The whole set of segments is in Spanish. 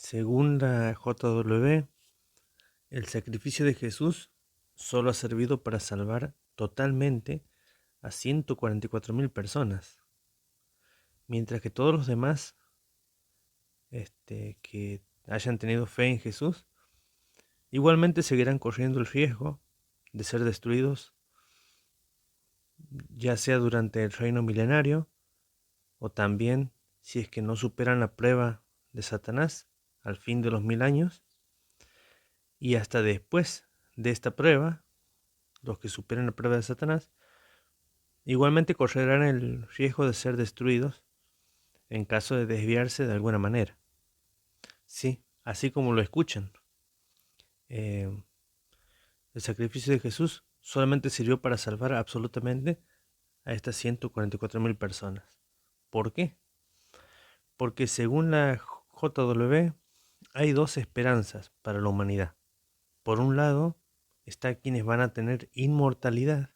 Según la JW, el sacrificio de Jesús solo ha servido para salvar totalmente a 144.000 personas, mientras que todos los demás que hayan tenido fe en Jesús igualmente seguirán corriendo el riesgo de ser destruidos, ya sea durante el reino milenario o también si es que no superan la prueba de Satanás al fin de los 1000 años, y hasta después de esta prueba, los que superen la prueba de Satanás igualmente correrán el riesgo de ser destruidos en caso de desviarse de alguna manera. Sí, así como lo escuchan. Eh, el sacrificio de Jesús solamente sirvió para salvar absolutamente a estas 144.000 personas. ¿Por qué? Porque según la JW hay dos esperanzas para la humanidad. Por un lado está quienes van a tener inmortalidad,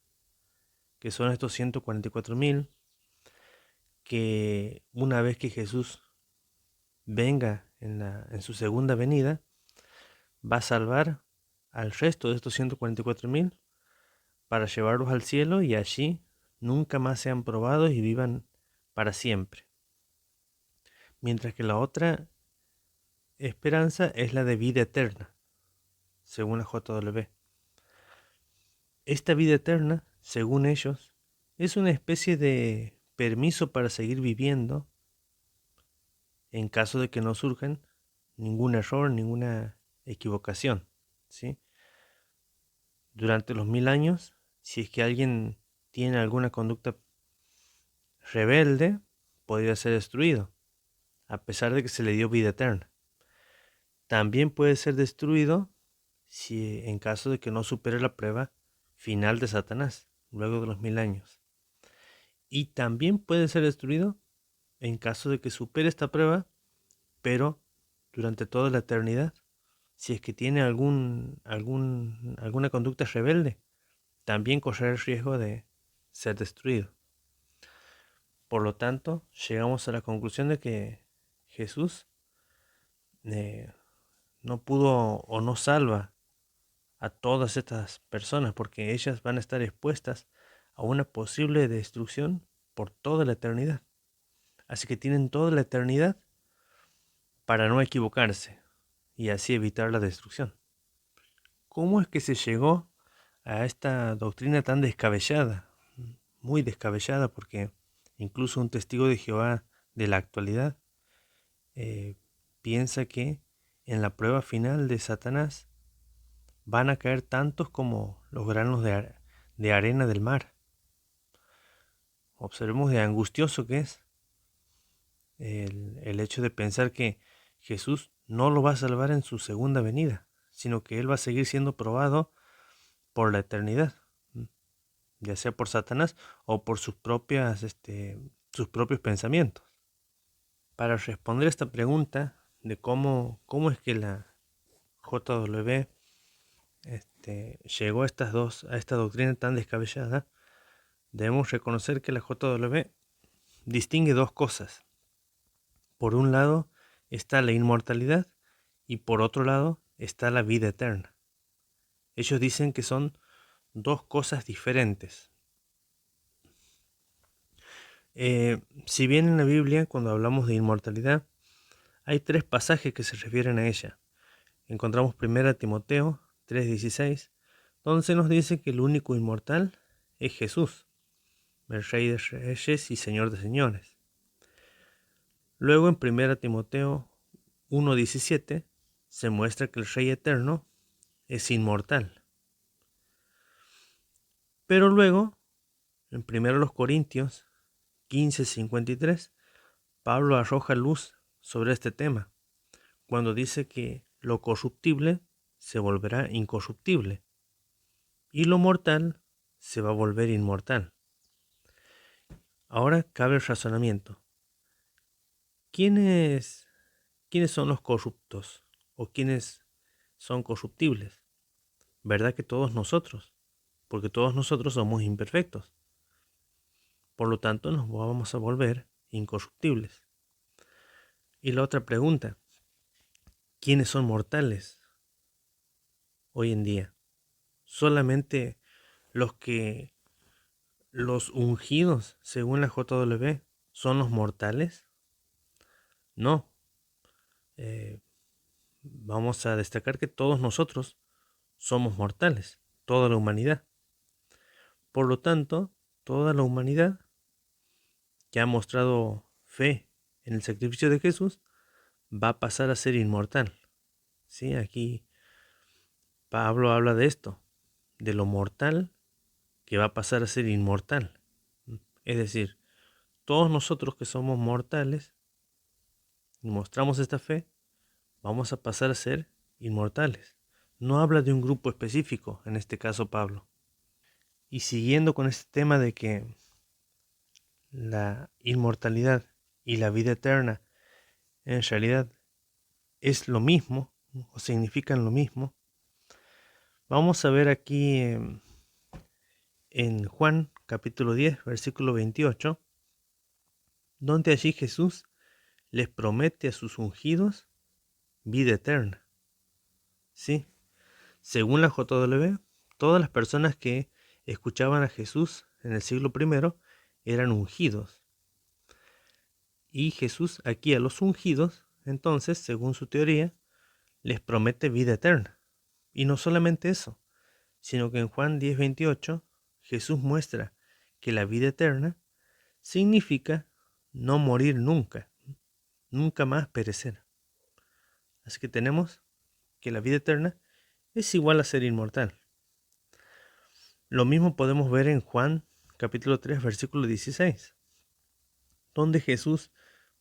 que son estos 144.000, que una vez que Jesús venga en su segunda venida, va a salvar al resto de estos 144.000 para llevarlos al cielo y allí nunca más sean probados y vivan para siempre. Mientras que la otra esperanza es la de vida eterna, según la JW. Esta vida eterna, según ellos, es una especie de permiso para seguir viviendo en caso de que no surjan ningún error, ninguna equivocación, ¿sí? Durante los 1000 años, si es que alguien tiene alguna conducta rebelde, podría ser destruido, a pesar de que se le dio vida eterna. También puede ser destruido si en caso de que no supere la prueba final de Satanás, luego de los 1000 años. Y también puede ser destruido en caso de que supere esta prueba, pero durante toda la eternidad, si es que tiene alguna conducta rebelde, también correr el riesgo de ser destruido. Por lo tanto, llegamos a la conclusión de que Jesús eh, no pudo o no salva a todas estas personas porque ellas van a estar expuestas a una posible destrucción por toda la eternidad. Así que tienen toda la eternidad para no equivocarse y así evitar la destrucción. ¿Cómo es que se llegó a esta doctrina tan descabellada? Muy descabellada, porque incluso un testigo de Jehová de la actualidad eh, piensa que en la prueba final de Satanás van a caer tantos como los granos de arena del mar. Observemos de angustioso que es el hecho de pensar que Jesús no lo va a salvar en su segunda venida, sino que él va a seguir siendo probado por la eternidad, ya sea por Satanás o por sus propios pensamientos. Para responder esta pregunta de cómo es que la JW llegó a esta doctrina tan descabellada, debemos reconocer que la JW distingue dos cosas. Por un lado está la inmortalidad y por otro lado está la vida eterna. Ellos dicen que son dos cosas diferentes. Si bien en la Biblia, cuando hablamos de inmortalidad, hay 3 pasajes que se refieren a ella. Encontramos 1 Timoteo 3:16, donde se nos dice que el único inmortal es Jesús, el Rey de Reyes y Señor de Señores. Luego en 1 Timoteo 1:17 se muestra que el Rey eterno es inmortal. Pero luego, en 1 Corintios 15:53, Pablo arroja luz sobre este tema, cuando dice que lo corruptible se volverá incorruptible y lo mortal se va a volver inmortal. Ahora cabe el razonamiento. ¿Quiénes son los corruptos o quiénes son corruptibles? ¿Verdad que todos nosotros? Porque todos nosotros somos imperfectos. Por lo tanto, nos vamos a volver incorruptibles. Y la otra pregunta, ¿quiénes son mortales hoy en día? ¿Solamente los ungidos, según la JW, son los mortales? No. Eh, Vamos a destacar que todos nosotros somos mortales, toda la humanidad. Por lo tanto, toda la humanidad que ha mostrado fe en el sacrificio de Jesús va a pasar a ser inmortal. ¿Sí? Aquí Pablo habla de esto, de lo mortal que va a pasar a ser inmortal. Es decir, todos nosotros que somos mortales y mostramos esta fe, vamos a pasar a ser inmortales. No habla de un grupo específico, en este caso Pablo. Y siguiendo con este tema de que la inmortalidad y la vida eterna en realidad es lo mismo o significan lo mismo, vamos a ver aquí en Juan capítulo 10, versículo 28, donde allí Jesús les promete a sus ungidos vida eterna. ¿Sí? Según la JW, todas las personas que escuchaban a Jesús en el siglo I eran ungidos. Y Jesús aquí a los ungidos, entonces, según su teoría, les promete vida eterna. Y no solamente eso, sino que en Juan 10:28 Jesús muestra que la vida eterna significa no morir nunca, nunca más perecer. Así que tenemos que la vida eterna es igual a ser inmortal. Lo mismo podemos ver en Juan capítulo 3, versículo 16, donde Jesús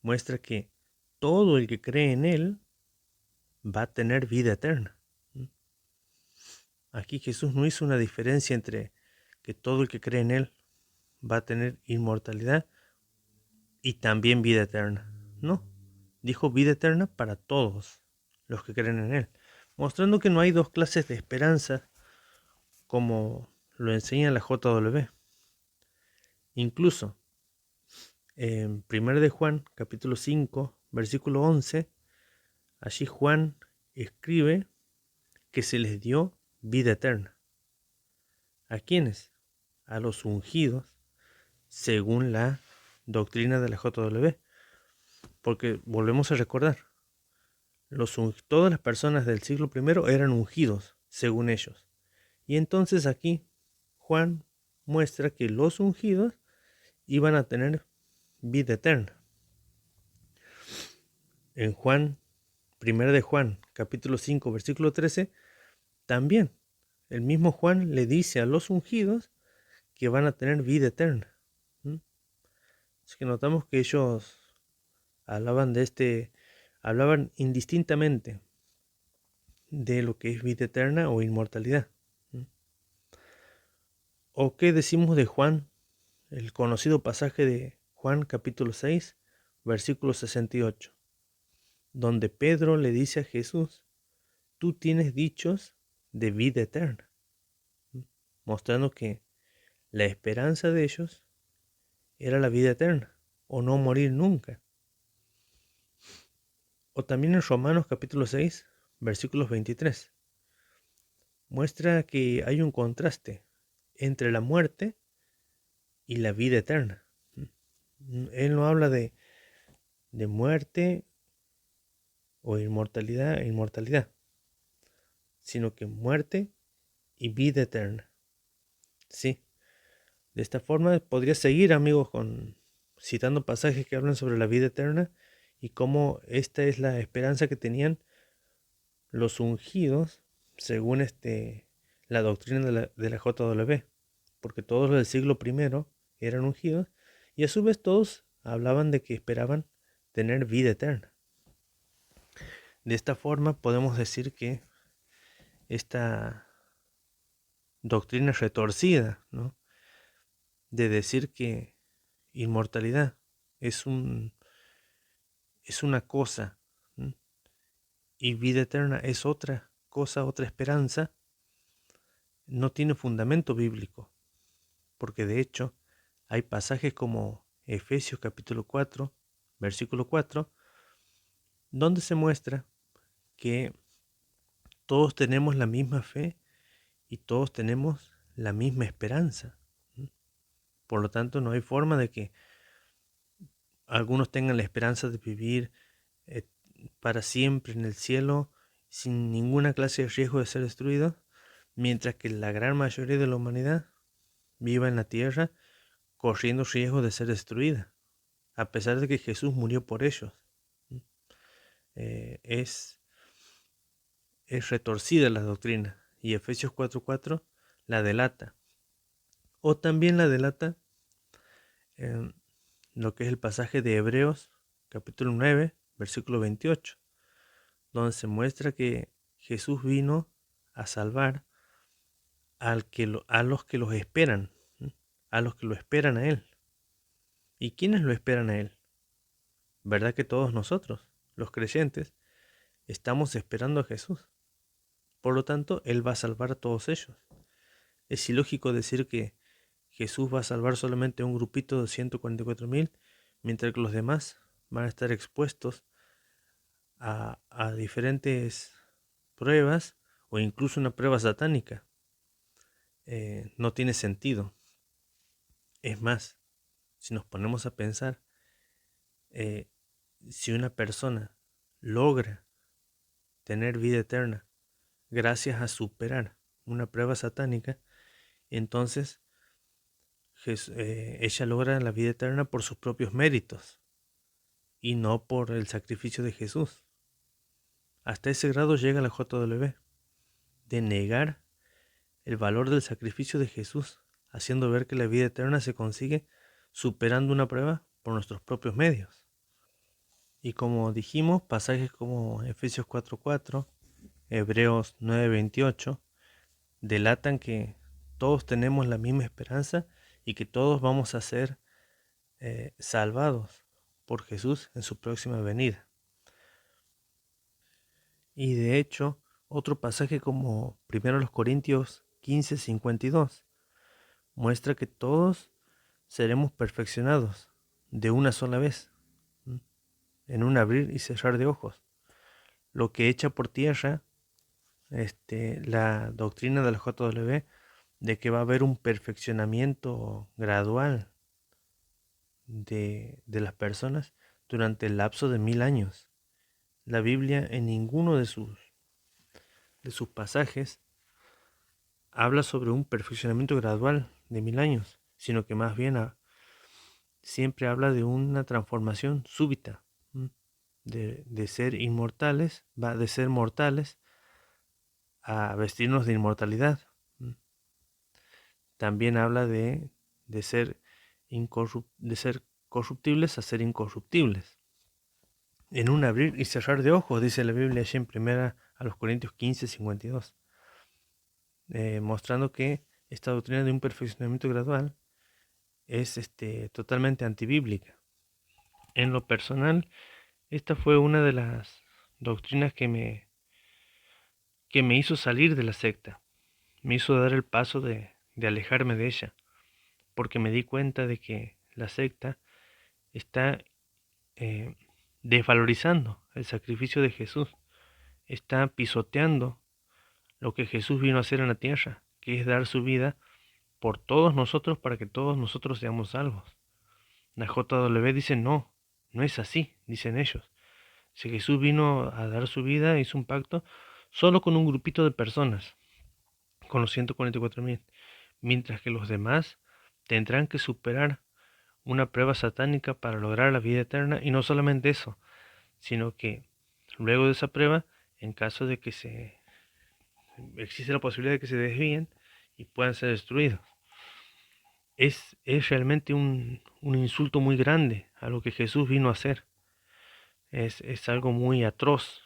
muestra que todo el que cree en Él va a tener vida eterna. Aquí Jesús no hizo una diferencia entre que todo el que cree en Él va a tener inmortalidad y también vida eterna. No, dijo vida eterna para todos los que creen en Él, mostrando que no hay dos clases de esperanza como lo enseña la JW. Incluso en 1 de Juan, capítulo 5, versículo 11, allí Juan escribe que se les dio vida eterna. ¿A quiénes? A los ungidos, según la doctrina de la JW. Porque volvemos a recordar, todas las personas del siglo I eran ungidos, según ellos. Y entonces aquí Juan muestra que los ungidos iban a tener vida eterna. En Juan, 1 de Juan, capítulo 5, versículo 13, también el mismo Juan le dice a los ungidos que van a tener vida eterna. Así que notamos que ellos hablaban indistintamente de lo que es vida eterna o inmortalidad. ¿O qué decimos de Juan, el conocido pasaje de Juan capítulo 6, versículo 68, donde Pedro le dice a Jesús, tú tienes dichos de vida eterna, mostrando que la esperanza de ellos era la vida eterna, o no morir nunca. O también en Romanos capítulo 6, versículos 23, muestra que hay un contraste entre la muerte y la vida eterna. Él no habla de muerte o inmortalidad, sino que muerte y vida eterna. Sí, de esta forma podría seguir, amigos, citando pasajes que hablan sobre la vida eterna y cómo esta es la esperanza que tenían los ungidos según la doctrina de la JW, porque todos los del siglo I eran ungidos y a su vez todos hablaban de que esperaban tener vida eterna. De esta forma podemos decir que esta doctrina retorcida, ¿no?, de decir que inmortalidad es una cosa, ¿no?, y vida eterna es otra cosa, otra esperanza, no tiene fundamento bíblico, porque de hecho hay pasajes como Efesios capítulo 4, versículo 4, donde se muestra que todos tenemos la misma fe y todos tenemos la misma esperanza. Por lo tanto, no hay forma de que algunos tengan la esperanza de vivir para siempre en el cielo sin ninguna clase de riesgo de ser destruidos, mientras que la gran mayoría de la humanidad viva en la tierra corriendo riesgo de ser destruida, a pesar de que Jesús murió por ellos. Es retorcida la doctrina, y Efesios 4:4 la delata. O también la delata lo que es el pasaje de Hebreos capítulo 9, versículo 28, donde se muestra que Jesús vino a salvar a los que los esperan, a los que lo esperan a Él. ¿Y quiénes lo esperan a Él? ¿Verdad que todos nosotros, los creyentes, estamos esperando a Jesús? Por lo tanto, Él va a salvar a todos ellos. Es ilógico decir que Jesús va a salvar solamente a un grupito de 144.000, mientras que los demás van a estar expuestos a diferentes pruebas o incluso una prueba satánica. No tiene sentido. Es más, si nos ponemos a pensar, si una persona logra tener vida eterna gracias a superar una prueba satánica, entonces ella logra la vida eterna por sus propios méritos y no por el sacrificio de Jesús. Hasta ese grado llega la JW, de negar el valor del sacrificio de Jesús, haciendo ver que la vida eterna se consigue superando una prueba por nuestros propios medios. Y como dijimos, pasajes como Efesios 4:4, Hebreos 9:28, delatan que todos tenemos la misma esperanza y que todos vamos a ser salvados por Jesús en su próxima venida. Y de hecho, otro pasaje como 1 Corintios 15:52 muestra que todos seremos perfeccionados de una sola vez, en un abrir y cerrar de ojos, lo que echa por tierra la doctrina de la JW de que va a haber un perfeccionamiento gradual de las personas durante el lapso de 1000 años. La Biblia en ninguno de sus pasajes habla sobre un perfeccionamiento gradual de 1000 años, sino que más bien siempre habla de una transformación súbita, de ser inmortales, de ser mortales a vestirnos de inmortalidad. También habla de ser corruptibles a ser incorruptibles. En un abrir y cerrar de ojos, dice la Biblia allí en 1 Corintios 15:52, mostrando que esta doctrina de un perfeccionamiento gradual es totalmente antibíblica. En lo personal, esta fue una de las doctrinas que me hizo salir de la secta, me hizo dar el paso de alejarme de ella, porque me di cuenta de que la secta está desvalorizando el sacrificio de Jesús, está pisoteando lo que Jesús vino a hacer en la tierra, que es dar su vida por todos nosotros para que todos nosotros seamos salvos. La JW dice no es así, dicen ellos. Si Jesús vino a dar su vida, hizo un pacto solo con un grupito de personas, con los 144.000, mientras que los demás tendrán que superar una prueba satánica para lograr la vida eterna, y no solamente eso, sino que luego de esa prueba, en caso de que existe la posibilidad de que se desvíen y puedan ser destruidos. Es realmente un insulto muy grande a lo que Jesús vino a hacer. Es algo muy atroz.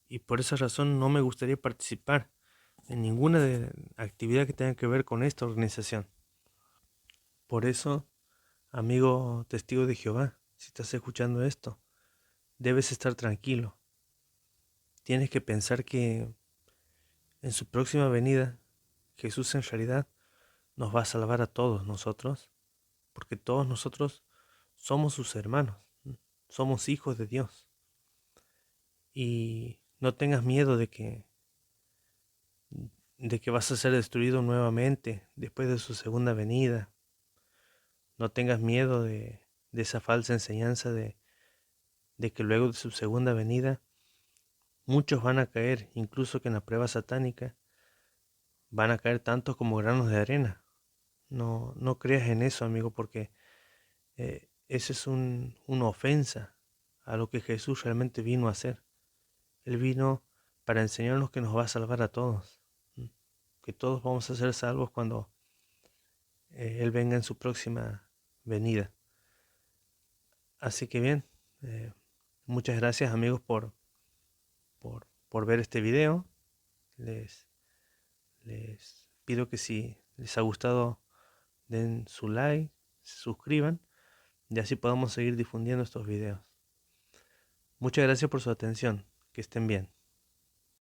Y por esa razón no me gustaría participar en ninguna actividad que tenga que ver con esta organización. Por eso, amigo testigo de Jehová, si estás escuchando esto, debes estar tranquilo. Tienes que pensar que en su próxima venida, Jesús en realidad nos va a salvar a todos nosotros, porque todos nosotros somos sus hermanos, somos hijos de Dios. y no tengas miedo de que vas a ser destruido nuevamente después de su segunda venida. No tengas miedo de esa falsa enseñanza de que luego de su segunda venida muchos van a caer, incluso que en la prueba satánica van a caer tantos como granos de arena. No, no creas en eso, amigo, porque eso es una ofensa a lo que Jesús realmente vino a hacer. Él vino para enseñarnos que nos va a salvar a todos, que todos vamos a ser salvos cuando Él venga en su próxima venida. Así que bien, muchas gracias amigos por ver este video. Les, les pido que si les ha gustado den su like, se suscriban y así podamos seguir difundiendo estos videos. Muchas gracias por su atención. Que estén bien.